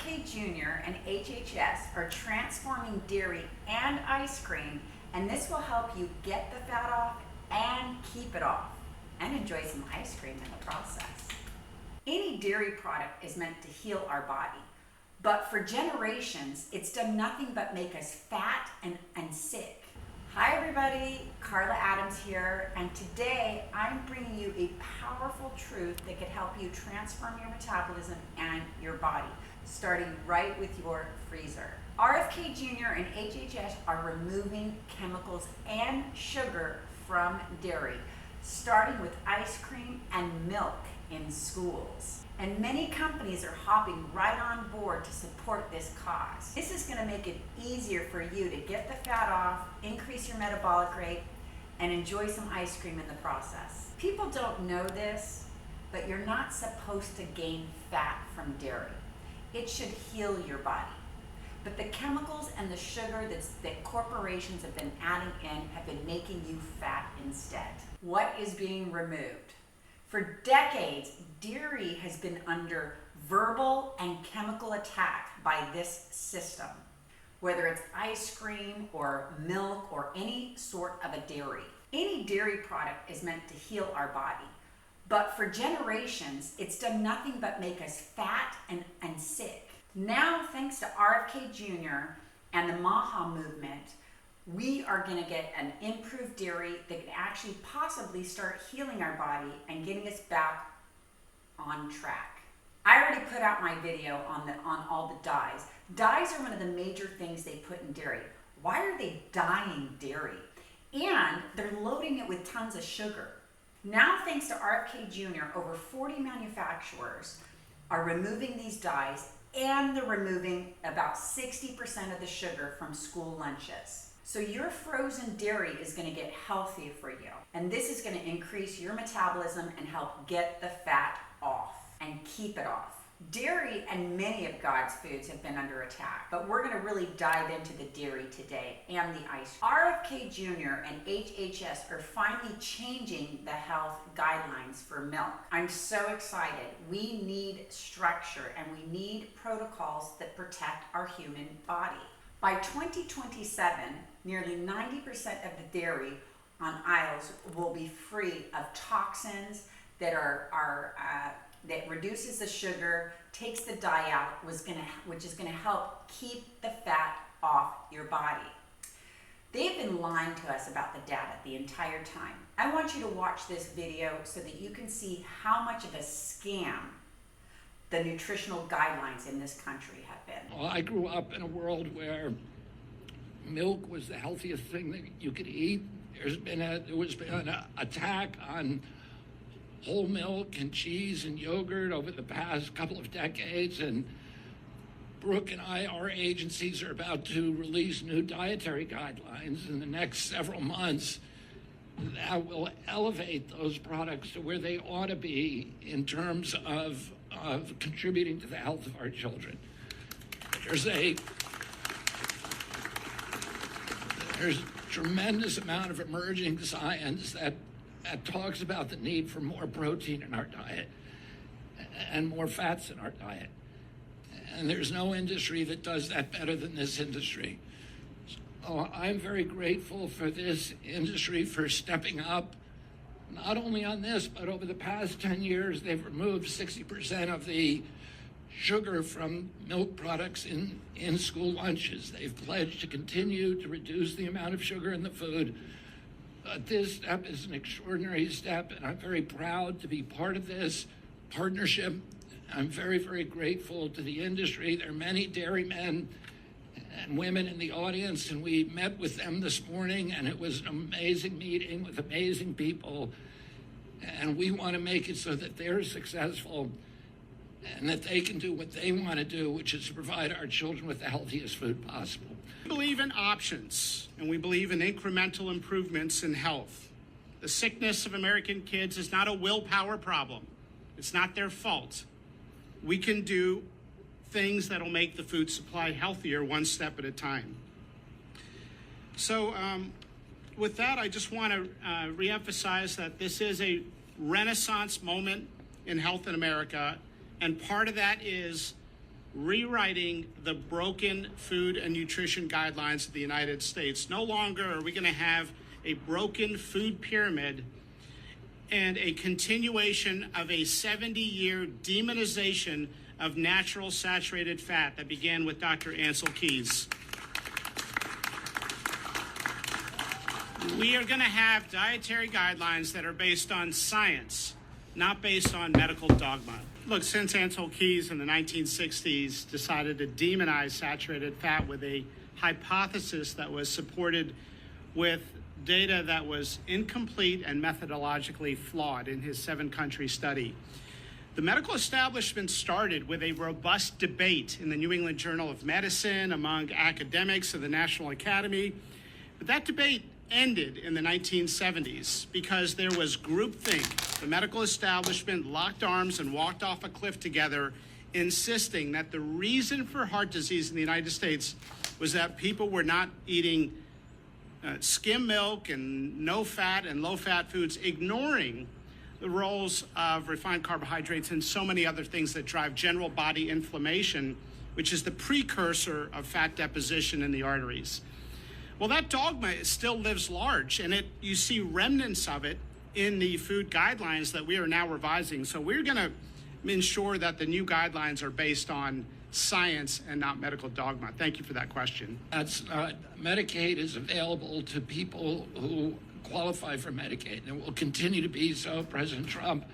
RFK Jr. and HHS are transforming dairy and ice cream, and this will help you get the fat off and keep it off, and enjoy some ice cream in the process. Any dairy product is meant to heal our body, but for generations, it's done nothing but make us fat and sick. Hi everybody, Karla Adams here, and today I'm bringing you a powerful truth that could help you transform your metabolism and your body, starting right with your freezer. RFK Jr. and HHS are removing chemicals and sugar from dairy, starting with ice cream and milk in schools. And many companies are hopping right on board to support this cause. This is going to make it easier for you to get the fat off, increase your metabolic rate, and enjoy some ice cream in the process. People don't know this, but you're not supposed to gain fat from dairy. It should heal your body. But the chemicals and the sugar that corporations have been adding in have been making you fat instead. What is being removed? For decades, dairy has been under verbal and chemical attack by this system, whether it's ice cream or milk or any sort of a dairy. Any dairy product is meant to heal our body, but for generations, it's done nothing but make us fat and sick. Now, thanks to RFK Jr. and the MAHA Movement, we are going to get an improved dairy that can actually possibly start healing our body and getting us back on track. I already put out my video on all the dyes. Dyes are one of the major things they put in dairy. Why are they dyeing dairy? And they're loading it with tons of sugar. Now, thanks to RFK Jr., over 40 manufacturers are removing these dyes, and they're removing about 60% of the sugar from school lunches. So your frozen dairy is going to get healthier for you. And this is going to increase your metabolism and help get the fat off and keep it off. Dairy and many of God's foods have been under attack, but we're going to really dive into the dairy today and the ice. RFK Jr. and HHS are finally changing the health guidelines for milk. I'm so excited. We need structure and we need protocols that protect our human body. By 2027, nearly 90% of the dairy on aisles will be free of toxins that that reduces the sugar, takes the dye out, which is going to help keep the fat off your body. They've been lying to us about the data the entire time. I want you to watch this video so that you can see how much of a scam the nutritional guidelines in this country have been. Well, I grew up in a world where milk was the healthiest thing that you could eat. There was been an attack on whole milk and cheese and yogurt over the past couple of decades, and Brooke and our agencies are about to release new dietary guidelines in the next several months that will elevate those products to where they ought to be in terms of contributing to the health of our children. There's a tremendous amount of emerging science that talks about the need for more protein in our diet and more fats in our diet. And there's no industry that does that better than this industry. So I'm very grateful for this industry for stepping up. Not only on this, but over the past 10 years, they've removed 60% of the sugar from milk products in school lunches. They've pledged to continue to reduce the amount of sugar in the food. This step is an extraordinary step, and I'm very proud to be part of this partnership. I'm very, very grateful to the industry. There are many dairymen and women in the audience, and we met with them this morning, and it was an amazing meeting with amazing people. And we want to make it so that they're successful and that they can do what they want to do, which is to provide our children with the healthiest food possible. We believe in options, and we believe in incremental improvements in health. The sickness of American kids is not a willpower problem. It's not their fault. We can do things that'll make the food supply healthier one step at a time. So with that, I just want to reemphasize that this is a renaissance moment in health in America, and part of that is rewriting the broken food and nutrition guidelines of the United States. No longer are we going to have a broken food pyramid and a continuation of a 70-year demonization of natural saturated fat that began with Dr. Ansel Keys. We are going to have dietary guidelines that are based on science, not based on medical dogma. Look, since Ansel Keys in the 1960s decided to demonize saturated fat with a hypothesis that was supported with data that was incomplete and methodologically flawed in his 7-country study, the medical establishment started with a robust debate in the New England Journal of Medicine among academics of the National Academy. But that debate ended in the 1970s because there was groupthink. The medical establishment locked arms and walked off a cliff together, insisting that the reason for heart disease in the United States was that people were not eating skim milk and no fat and low fat foods, ignoring the roles of refined carbohydrates and so many other things that drive general body inflammation, which is the precursor of fat deposition in the arteries. Well, that dogma still lives large, and you see remnants of it in the food guidelines that we are now revising. So we're going to ensure that the new guidelines are based on science and not medical dogma. Thank you for that question. Medicaid is available to people who qualify for Medicaid, and it will continue to be so. President Trump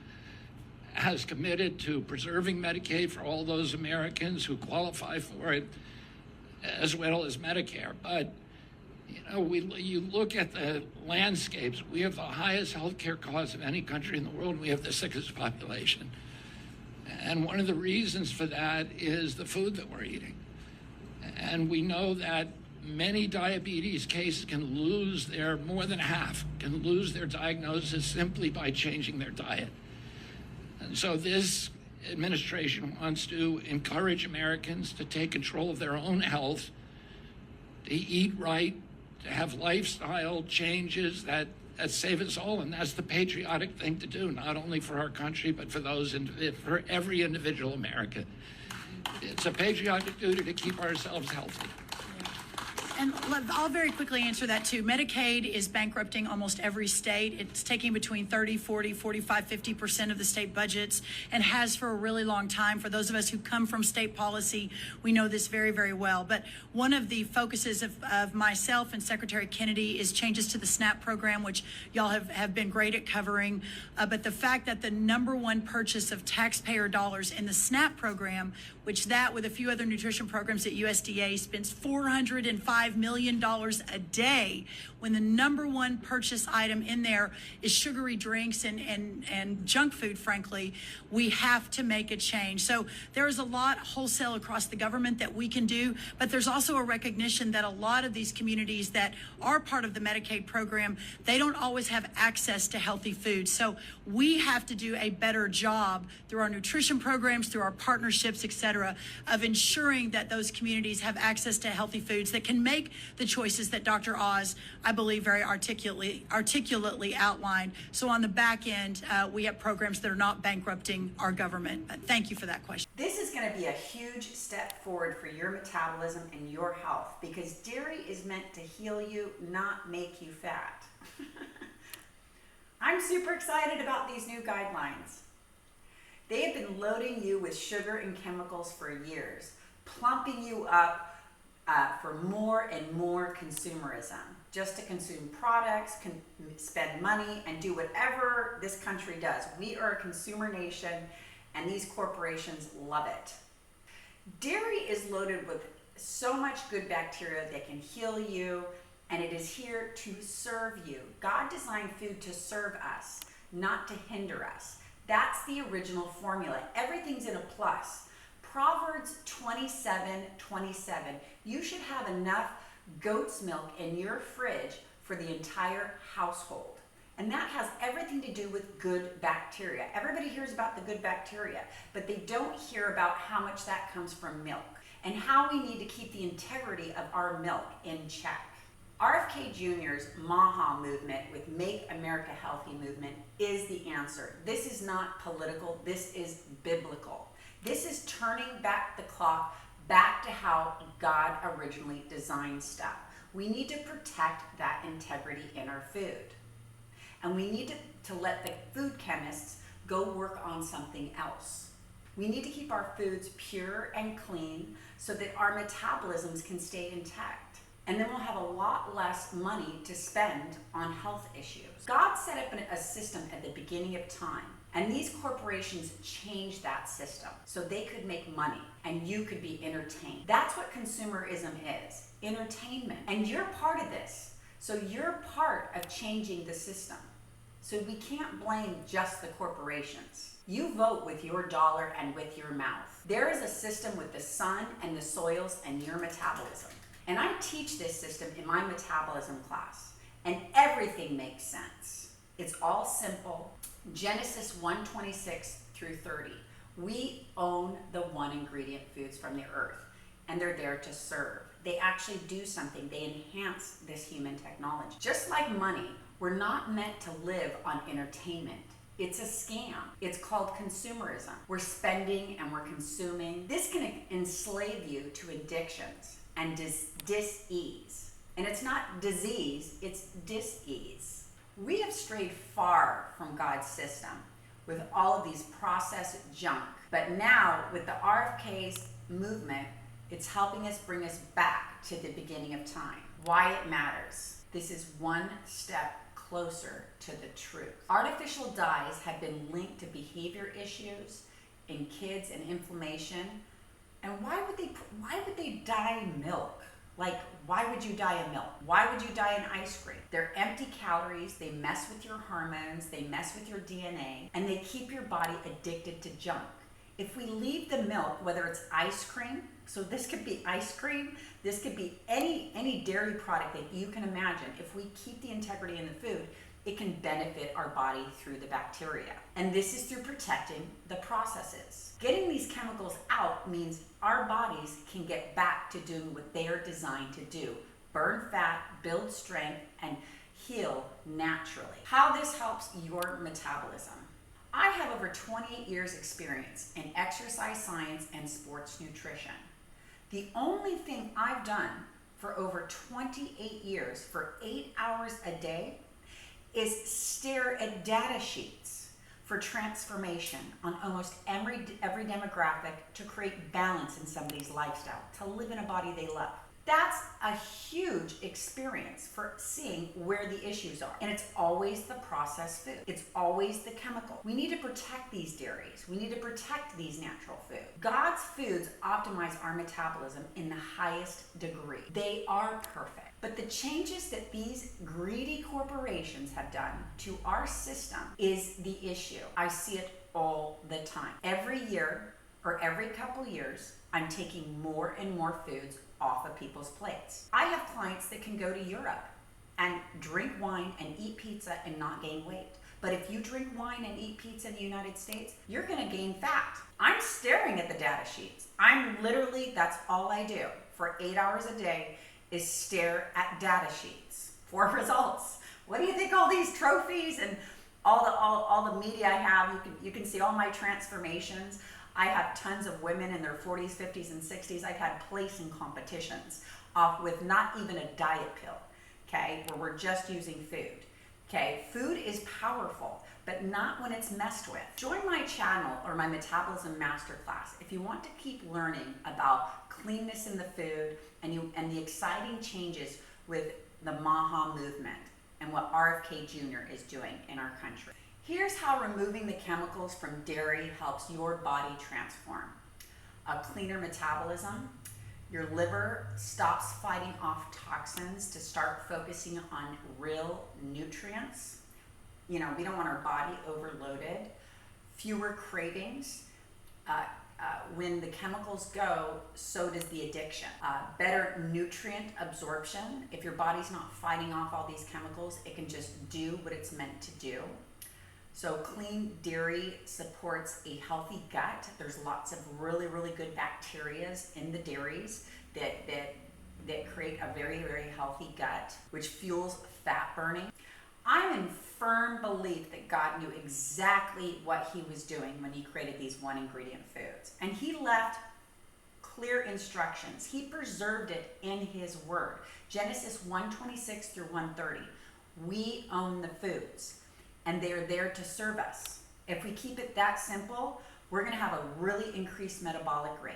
has committed to preserving Medicaid for all those Americans who qualify for it, as well as Medicare. But you look at the landscapes. We have the highest healthcare costs of any country in the world. We have the sickest population. And one of the reasons for that is the food that we're eating. And we know that many diabetes cases can lose more than half can lose their diagnosis simply by changing their diet. And so this administration wants to encourage Americans to take control of their own health, to eat right, to have lifestyle changes that save us all, and that's the patriotic thing to do, not only for our country, but for every individual American. It's a patriotic duty to keep ourselves healthy. And I'll very quickly answer that too. Medicaid is bankrupting almost every state. It's taking between 30, 40, 45, 50% of the state budgets, and has for a really long time. For those of us who come from state policy, we know this very, very well. But one of the focuses of myself and Secretary Kennedy is changes to the SNAP program, which y'all have been great at covering. But the fact that the #1 purchase of taxpayer dollars in the SNAP program, which that with a few other nutrition programs at USDA spends $405 million a day, when the #1 purchase item in there is sugary drinks and junk food, frankly, we have to make a change. So there is a lot wholesale across the government that we can do, but there's also a recognition that a lot of these communities that are part of the Medicaid program, they don't always have access to healthy food. So we have to do a better job through our nutrition programs, through our partnerships, et cetera, of ensuring that those communities have access to healthy foods that can make the choices that Dr. Oz, I believe, very articulately outlined. So on the back end, we have programs that are not bankrupting our government. Thank you for that question. This is going to be a huge step forward for your metabolism and your health, because dairy is meant to heal you, not make you fat. I'm super excited about these new guidelines. They have been loading you with sugar and chemicals for years, plumping you up for more and more consumerism, just to consume products, spend money, and do whatever this country does. We are a consumer nation, and these corporations love it. Dairy is loaded with so much good bacteria that can heal you, and it is here to serve you. God designed food to serve us, not to hinder us. That's the original formula. Everything's in a plus. Proverbs 27:27. You should have enough goat's milk in your fridge for the entire household. And that has everything to do with good bacteria. Everybody hears about the good bacteria, but they don't hear about how much that comes from milk and how we need to keep the integrity of our milk in check. RFK Jr.'s MAHA Movement with Make America Healthy movement is the answer. This is not political, this is biblical. This is turning back the clock back to how God originally designed stuff. We need to protect that integrity in our food. And we need to let the food chemists go work on something else. We need to keep our foods pure and clean so that our metabolisms can stay intact. And then we'll have a lot less money to spend on health issues. God set up a system at the beginning of time, and these corporations changed that system so they could make money and you could be entertained. That's what consumerism is, entertainment. And you're part of this. So you're part of changing the system. So we can't blame just the corporations. You vote with your dollar and with your mouth. There is a system with the sun and the soils and your metabolism. And I teach this system in my metabolism class, and everything makes sense. It's all simple. Genesis 1:26 through 30. We own the one ingredient foods from the earth, and they're there to serve. They actually do something. They enhance this human technology. Just like money, we're not meant to live on entertainment. It's a scam. It's called consumerism. We're spending and we're consuming. This can enslave you to addictions and dis-ease. And it's not disease, it's dis-ease. We have strayed far from God's system with all of these processed junk. But now with the RFK's movement, it's helping us bring us back to the beginning of time. Why it matters. This is one step closer to the truth. Artificial dyes have been linked to behavior issues in kids and inflammation. And why would they dye milk? Like, why would you dye a milk? Why would you dye an ice cream? They're empty calories, they mess with your hormones, they mess with your DNA, and they keep your body addicted to junk. If we leave the milk, whether it's ice cream, so this could be ice cream, this could be any dairy product that you can imagine. If we keep the integrity in the food, it can benefit our body through the bacteria. And this is through protecting the processes. Getting these chemicals out means our bodies can get back to doing what they are designed to do. Burn fat, build strength, and heal naturally. How this helps your metabolism. I have over 28 years experience in exercise science and sports nutrition. The only thing I've done for over 28 years for 8 hours a day is stare at data sheets for transformation on almost every demographic to create balance in somebody's lifestyle, to live in a body they love. That's a huge experience for seeing where the issues are. And it's always the processed food. It's always the chemical. We need to protect these dairies. We need to protect these natural foods. God's foods optimize our metabolism in the highest degree. They are perfect. But the changes that these greedy corporations have done to our system is the issue. I see it all the time. Every year or every couple years, I'm taking more and more foods off of people's plates. I have clients that can go to Europe and drink wine and eat pizza and not gain weight. But if you drink wine and eat pizza in the United States, you're gonna gain fat. I'm staring at the data sheets. That's all I do for 8 hours a day is stare at data sheets for results. What do you think all these trophies and all the media I have, you can see all my transformations. I have tons of women in their 40s, 50s, and 60s. I've had placing competitions with not even a diet pill, okay, where we're just using food, okay? Food is powerful, but not when it's messed with. Join my channel or my Metabolism Masterclass if you want to keep learning about cleanness in the food and the exciting changes with the MAHA Movement and what RFK Jr. is doing in our country. Here's how removing the chemicals from dairy helps your body transform. A cleaner metabolism. Your liver stops fighting off toxins to start focusing on real nutrients. You know, we don't want our body overloaded. Fewer cravings. When the chemicals go, so does the addiction. Better nutrient absorption. If your body's not fighting off all these chemicals, it can just do what it's meant to do. So clean dairy supports a healthy gut. There's lots of really, really good bacteria in the dairies that create a very, very healthy gut, which fuels fat burning. I'm in firm belief that God knew exactly what he was doing when he created these one ingredient foods. And he left clear instructions. He preserved it in his word. Genesis 1:26 through 1:30. We own the foods and they're there to serve us. If we keep it that simple, we're going to have a really increased metabolic rate.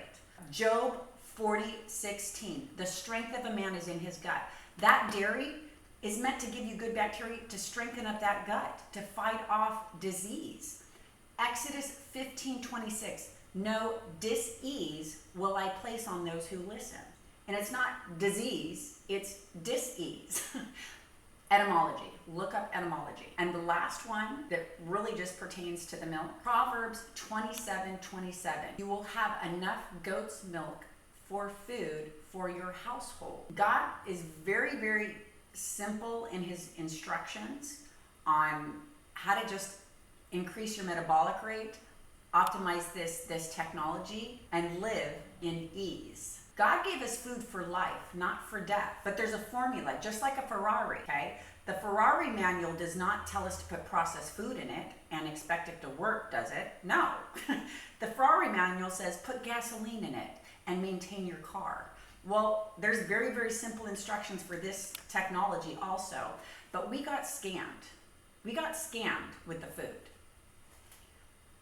Job 40:16. The strength of a man is in his gut. That dairy is meant to give you good bacteria to strengthen up that gut, to fight off disease. Exodus 15:26. No dis-ease will I place on those who listen. And it's not disease, it's dis-ease. Etymology. Look up etymology. And the last one that really just pertains to the milk, Proverbs 27:27. You will have enough goat's milk for food for your household. God is very, very simple in his instructions on how to just increase your metabolic rate, optimize this technology, and live in ease. God gave us food for life, not for death. But there's a formula, just like a Ferrari, okay? The Ferrari manual does not tell us to put processed food in it and expect it to work, does it? No. The Ferrari manual says put gasoline in it and maintain your car. Well, there's very, very simple instructions for this technology also, but we got scammed. We got scammed with the food.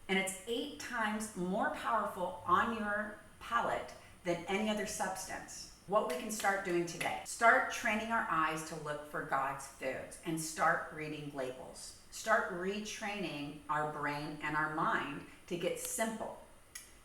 And it's 8 times more powerful on your palate than any other substance. What we can start doing today. Start training our eyes to look for God's foods and start reading labels. Start retraining our brain and our mind to get simple.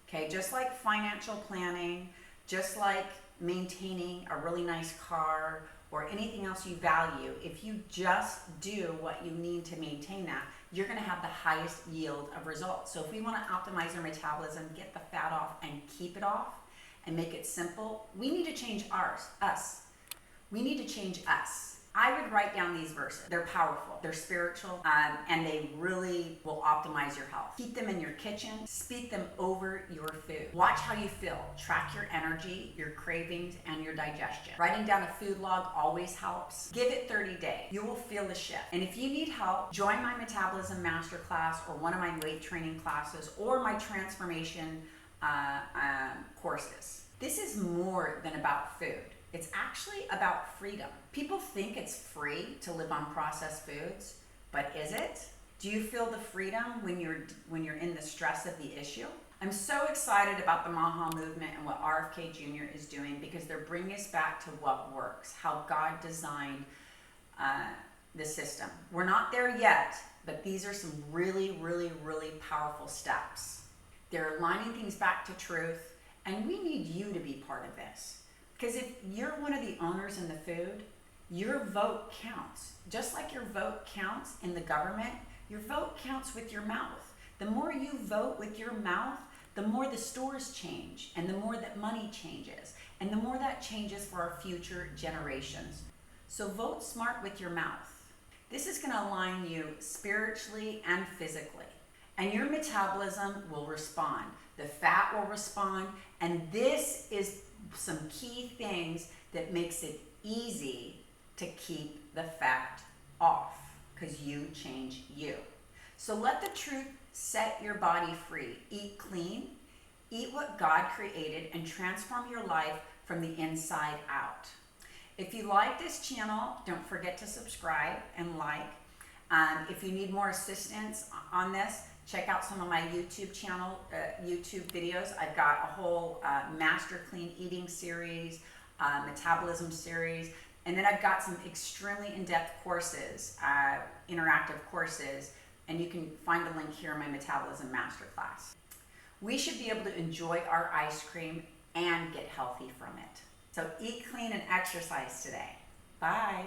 Okay, just like financial planning, just like maintaining a really nice car or anything else you value, if you just do what you need to maintain that, you're going to have the highest yield of results. So if we want to optimize our metabolism, get the fat off and keep it off and make it simple, we need to change us. We need to change us. I would write down these verses. They're powerful, they're spiritual, and they really will optimize your health. Keep them in your kitchen, speak them over your food. Watch how you feel. Track your energy, your cravings, and your digestion. Writing down a food log always helps. Give it 30 days. You will feel the shift. And if you need help, join my Metabolism Masterclass or one of my weight training classes or my transformation courses. This is more than about food. It's actually about freedom. People think it's free to live on processed foods, but is it? Do you feel the freedom when you're in the stress of the issue? I'm so excited about the MAHA Movement and what RFK Jr. is doing because they're bringing us back to what works, how God designed the system. We're not there yet, but these are some really, really, really powerful steps. They're aligning things back to truth, and we need you to be part of this. Because if you're one of the owners in the food, your vote counts. Just like your vote counts in the government, your vote counts with your mouth. The more you vote with your mouth, the more the stores change, and the more that money changes, and the more that changes for our future generations. So vote smart with your mouth. This is going to align you spiritually and physically, and your metabolism will respond. The fat will respond, and this is some key things that makes it easy to keep the fat off because you change you. So let the truth set your body free. Eat clean, eat what God created, and transform your life from the inside out. If you like this channel, don't forget to subscribe and like. If you need more assistance on this, check out some of my YouTube channel, YouTube videos. I've got a whole Master Clean Eating series, Metabolism series, and then I've got some extremely in-depth courses, interactive courses, and you can find a link here in my Metabolism Masterclass. We should be able to enjoy our ice cream and get healthy from it. So eat clean and exercise today. Bye.